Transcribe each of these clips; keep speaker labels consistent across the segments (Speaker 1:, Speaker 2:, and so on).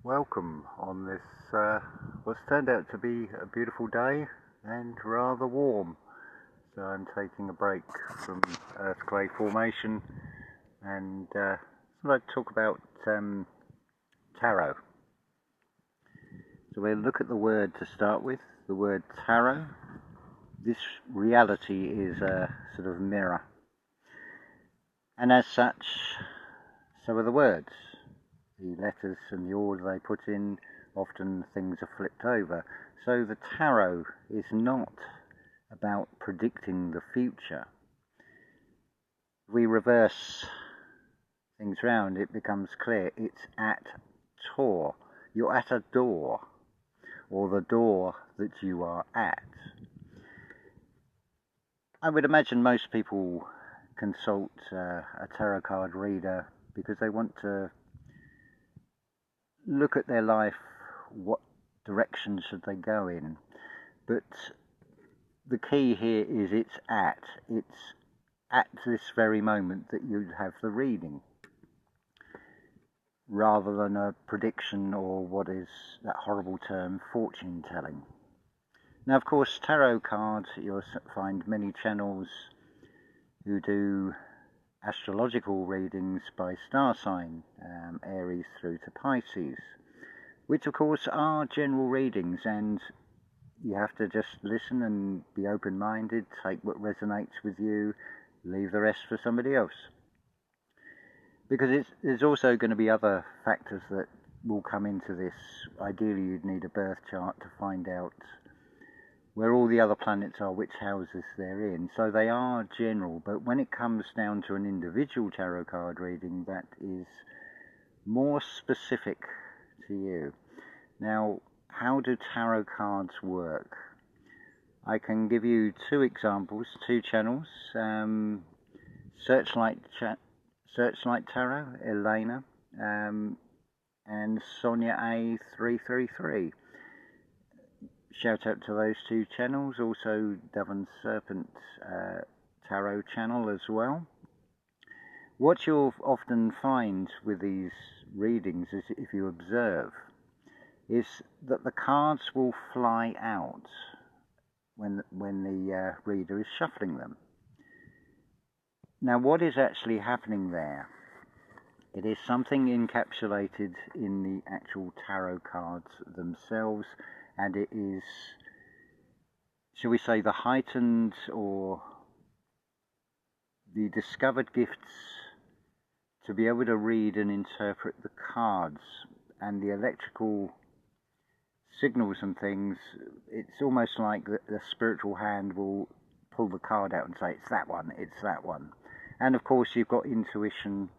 Speaker 1: welcome on this what's turned out to be a beautiful day and rather warm. So I'm taking a break from earthquake formation and I'd like to talk about tarot. So we'll look at the word to start with, the word tarot. This reality is a sort of mirror, and as such, so are the words. The letters and the order they put in, often things are flipped over. So the tarot is not about predicting the future. If we reverse things round, it becomes clear it's at tor. You're at a door, or the door that you are at. I would imagine most people consult a tarot card reader because they want to look at their life, what direction should they go in. But the key here is it's at this very moment that you have the reading, rather than a prediction or what is that horrible term, fortune telling. Now, of course, tarot cards, you'll find many channels who do astrological readings by star sign, Aries through to Pisces, which of course are general readings, and you have to just listen and be open-minded, take what resonates with you, leave the rest for somebody else. Because there's also going to be other factors that will come into this. Ideally, you'd need a birth chart to find out where all the other planets are, which houses they're in. So they are general, but when it comes down to an individual tarot card reading, that is more specific to you. Now, how do tarot cards work? I can give you two examples, two channels. Searchlight Tarot, Elena, and Sonia A333. Shout out to those two channels, also Dove and Serpent Tarot channel as well. What you'll often find with these readings, is if you observe, is that the cards will fly out when the reader is shuffling them. Now, what is actually happening there? It is something encapsulated in the actual tarot cards themselves, and it is, shall we say, the heightened or the discovered gifts to be able to read and interpret the cards and the electrical signals and things. It's almost like the spiritual hand will pull the card out and say, it's that one, it's that one. And of course, you've got intuition,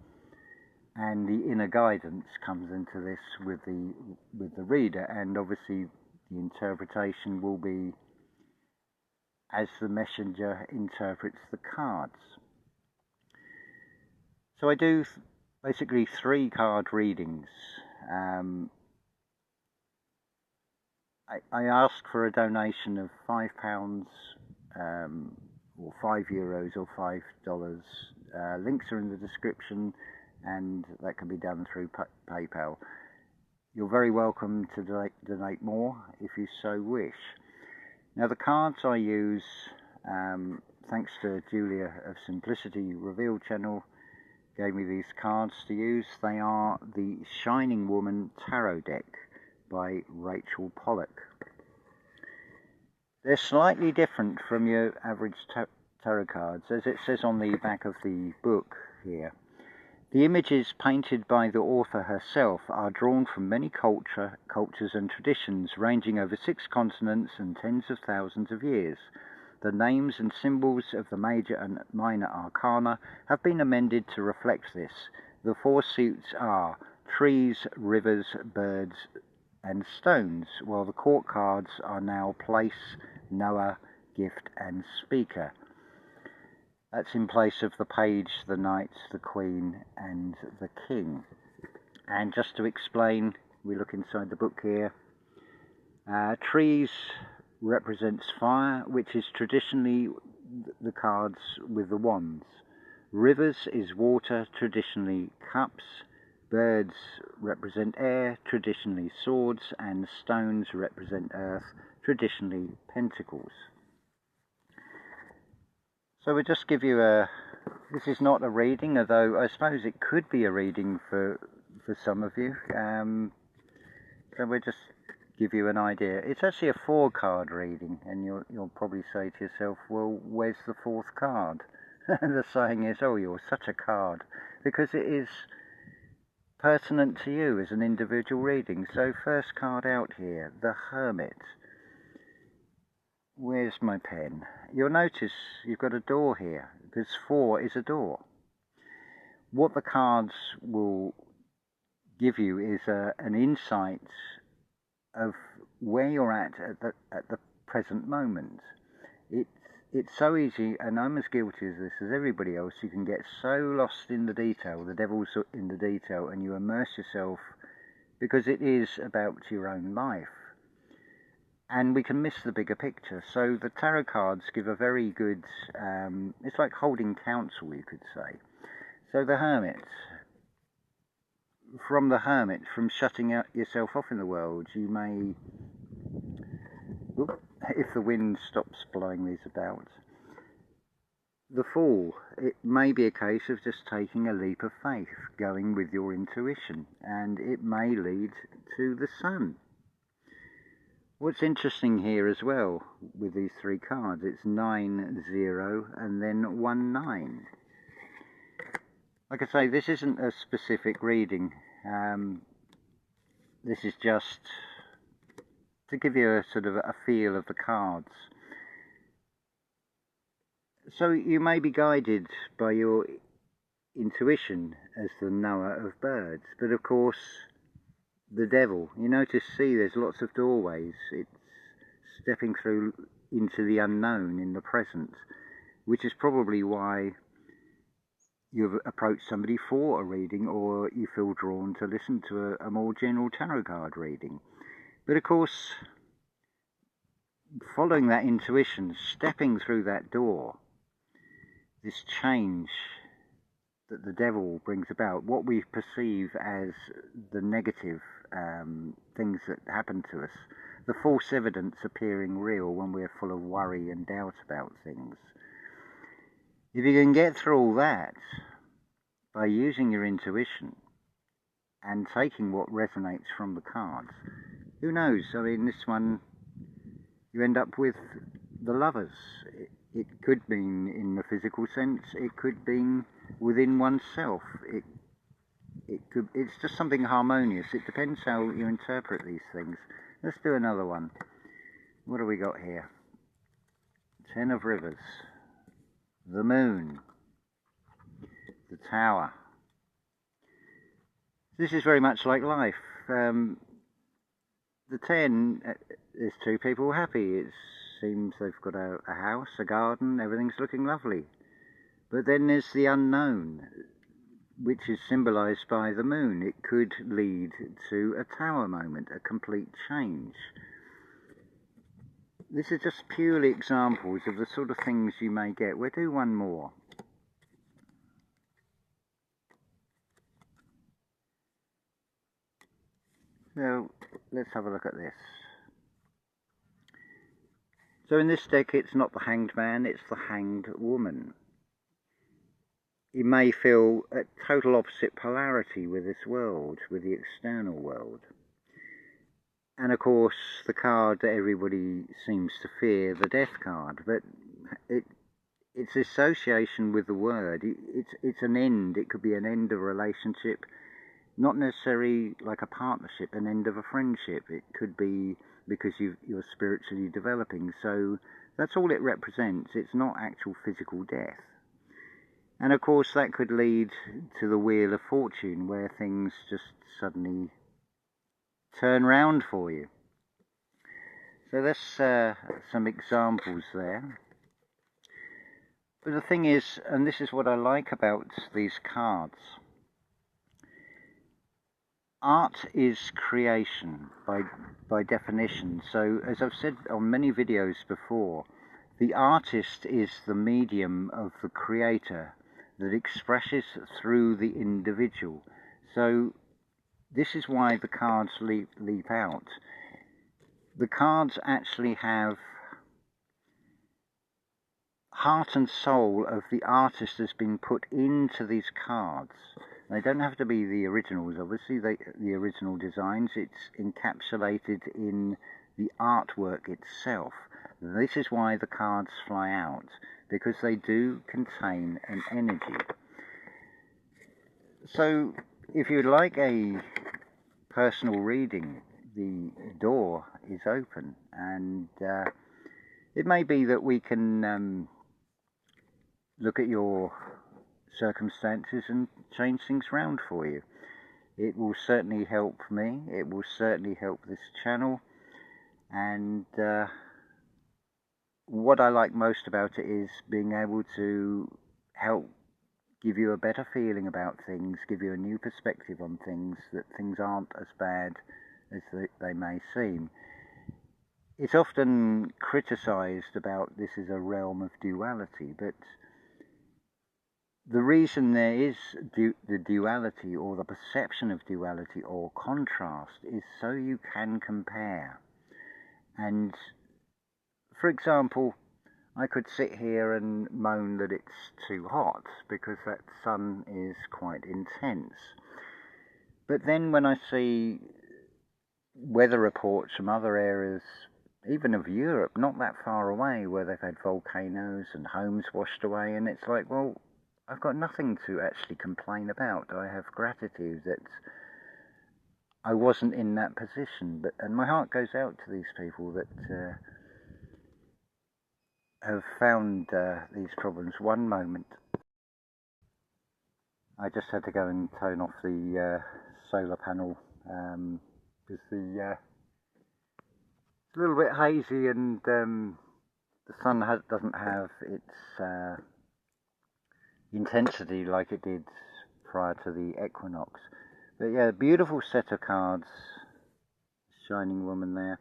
Speaker 1: and the inner guidance comes into this with the reader, and obviously the interpretation will be as the messenger interprets the cards. So I do basically 3 card readings. I ask for a donation of £5 or €5 or $5. Links are in the description, and that can be done through PayPal. You're very welcome to donate more if you so wish. Now, the cards I use, thanks to Julia of Simplicity Reveal channel, gave me these cards to use. They are the Shining Woman Tarot deck by Rachel Pollock. They're slightly different from your average tarot cards, as it says on the back of the book here. The images painted by the author herself are drawn from many cultures and traditions ranging over 6 continents and tens of thousands of years. The names and symbols of the major and minor arcana have been amended to reflect this. The 4 suits are trees, rivers, birds, and stones, while the court cards are now place, knower, gift, and speaker. That's in place of the page, the knight, the queen, and the king. And just to explain, we look inside the book here. Trees represents fire, which is traditionally the cards with the wands. Rivers is water, traditionally cups. Birds represent air, traditionally swords, and stones represent earth, traditionally pentacles. So we'll just give you this is not a reading, although I suppose it could be a reading for some of you. So we'll just give you an idea. It's actually a 4-card reading, and you'll probably say to yourself, well, where's the 4th card? The saying is, oh, you're such a card, because it is pertinent to you as an individual reading. So first card out here, the Hermit. Where's my pen? You'll notice you've got a door here, because 4 is a door. What the cards will give you is an insight of where you're at the present moment. It's so easy, and I'm as guilty as this as everybody else. You can get so lost in the detail, the devil's in the detail, and you immerse yourself because it is about your own life. And we can miss the bigger picture. So the tarot cards give a very good, it's like holding counsel, you could say. So the Hermit, from shutting yourself off in the world, you may, if the wind stops blowing these about. The Fool, it may be a case of just taking a leap of faith, going with your intuition, and it may lead to the Sun. What's interesting here as well with these 3 cards, it's 9, 0, and then 1, 9. Like I say, this isn't a specific reading. This is just to give you a sort of a feel of the cards. So you may be guided by your intuition as the knower of birds, but of course the devil, you notice, there's lots of doorways. It's stepping through into the unknown in the present, which is probably why you've approached somebody for a reading, or you feel drawn to listen to a more general tarot card reading. But of course, following that intuition, stepping through that door, this change that the devil brings about, what we perceive as the negative things that happen to us, the false evidence appearing real when we're full of worry and doubt about things. If you can get through all that by using your intuition and taking what resonates from the cards, who knows? I mean, this one, you end up with the Lovers. It could mean in the physical sense, it could mean within oneself. It's just something harmonious. It depends how you interpret these things. Let's do another one. What do we got here? 10 of Rivers, the Moon, the Tower. This is very much like life. The 10, there's 2 people happy. It seems they've got a house, a garden, everything's looking lovely. But then there's the unknown, which is symbolised by the moon. It could lead to a tower moment, a complete change. This is just purely examples of the sort of things you may get. We'll do one more. So let's have a look at this. So in this deck, it's not the Hanged Man, it's the Hanged Woman. You may feel at total opposite polarity with this world, with the external world. And of course, the card that everybody seems to fear, the Death card, but its association with the word, it's an end. It could be an end of a relationship, not necessarily like a partnership, an end of a friendship. It could be because you're spiritually developing. So that's all it represents. It's not actual physical death. And of course that could lead to the Wheel of Fortune, where things just suddenly turn round for you. So that's some examples there. But the thing is, and this is what I like about these cards, art is creation by definition. So as I've said on many videos before, the artist is the medium of the creator that expresses through the individual. So this is why the cards leap out. The cards actually have heart and soul of the artist has been put into these cards. They don't have to be the originals, obviously, the original designs. It's encapsulated in the artwork itself. This is why the cards fly out, because they do contain an energy. So, if you'd like a personal reading, the door is open, and it may be that we can look at your circumstances and change things round for you. It will certainly help me, it will certainly help this channel, and what I like most about it is being able to help give you a better feeling about things, give you a new perspective on things, that things aren't as bad as they may seem. It's often criticised about this is a realm of duality, but the reason there is the duality, or the perception of duality or contrast, is so you can compare. And for example, I could sit here and moan that it's too hot because that sun is quite intense. But then when I see weather reports from other areas, even of Europe, not that far away, where they've had volcanoes and homes washed away, and it's like, well, I've got nothing to actually complain about. I have gratitude that I wasn't in that position. And my heart goes out to these people that have found these problems. One moment, I just had to go and turn off the solar panel because it's a little bit hazy, and the sun doesn't have its intensity like it did prior to the equinox. But yeah, beautiful set of cards, Shining Woman there.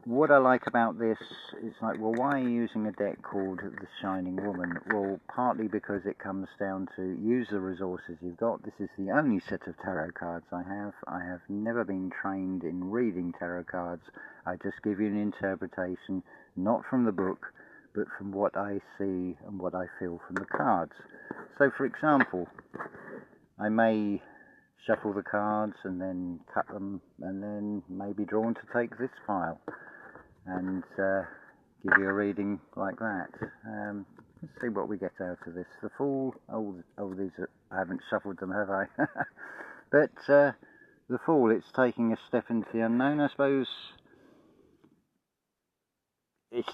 Speaker 1: What I like about this is like, well, why are you using a deck called the Shining Woman? Well, partly because it comes down to use the resources you've got. This is the only set of tarot cards I have. I have never been trained in reading tarot cards. I just give you an interpretation, not from the book, but from what I see and what I feel from the cards. So, for example, I may shuffle the cards and then cut them, and then may be drawn to take this file and give you a reading like that. Let's see what we get out of this. The Fool. Oh, these I haven't shuffled them, have I? But the Fool, it's taking a step into the unknown, I suppose.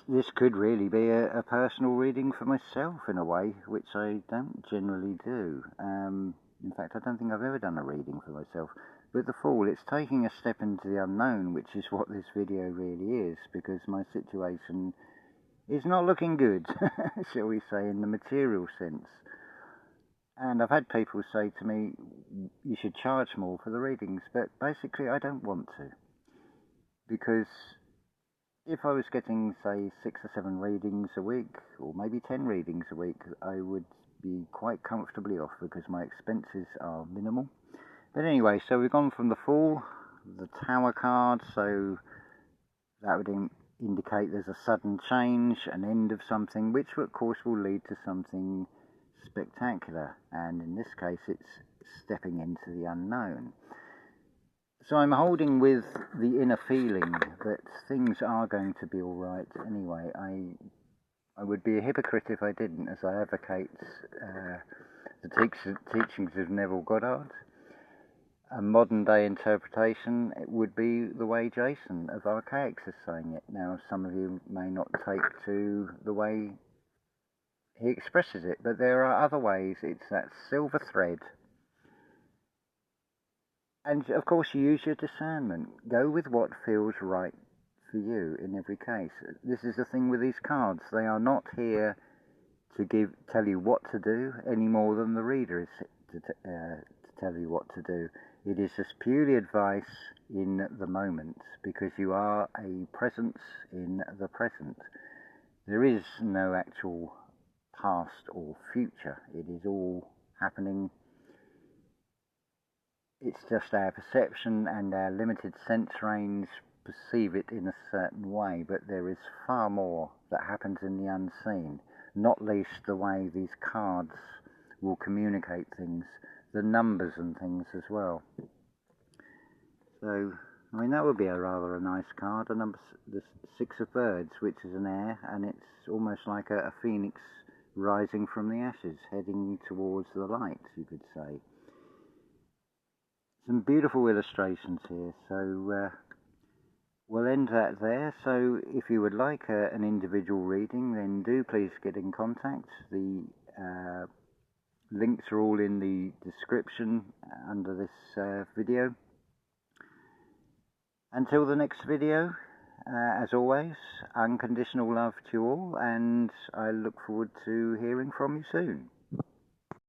Speaker 1: This could really be a personal reading for myself in a way, which I don't generally do. In fact, I don't think I've ever done a reading for myself. But the Fool, it's taking a step into the unknown, which is what this video really is, because my situation is not looking good, shall we say, in the material sense. And I've had people say to me, you should charge more for the readings, but basically I don't want to. Because if I was getting, say, 6 or 7 readings a week, or maybe 10 readings a week, I would be quite comfortably off because my expenses are minimal. But anyway, so we've gone from the Fool, the Tower card, so that would indicate there's a sudden change, an end of something, which of course will lead to something spectacular. And in this case, it's stepping into the unknown. So I'm holding with the inner feeling that things are going to be all right anyway. I would be a hypocrite if I didn't, as I advocate the teachings of Neville Goddard. A modern day interpretation, it would be the way Jason of Archaics is saying it. Now, some of you may not take to the way he expresses it, but there are other ways. It's that silver thread. And of course, you use your discernment. Go with what feels right for you in every case. This is the thing with these cards. They are not here to tell you what to do any more than the reader is to tell you what to do. It is just purely advice in the moment, because you are a presence in the present. There is no actual past or future. It is all happening it's just our perception and our limited sense range perceive it in a certain way, but there is far more that happens in the unseen, not least the way these cards will communicate things, the numbers and things as well. So, I mean, that would be a nice card, the Six of Birds, which is an air, and it's almost like a phoenix rising from the ashes, heading towards the light, you could say. Some beautiful illustrations here, so we'll end that there. So if you would like an individual reading, then do please get in contact. The links are all in the description under this video. Until the next video, as always, unconditional love to you all, and I look forward to hearing from you soon.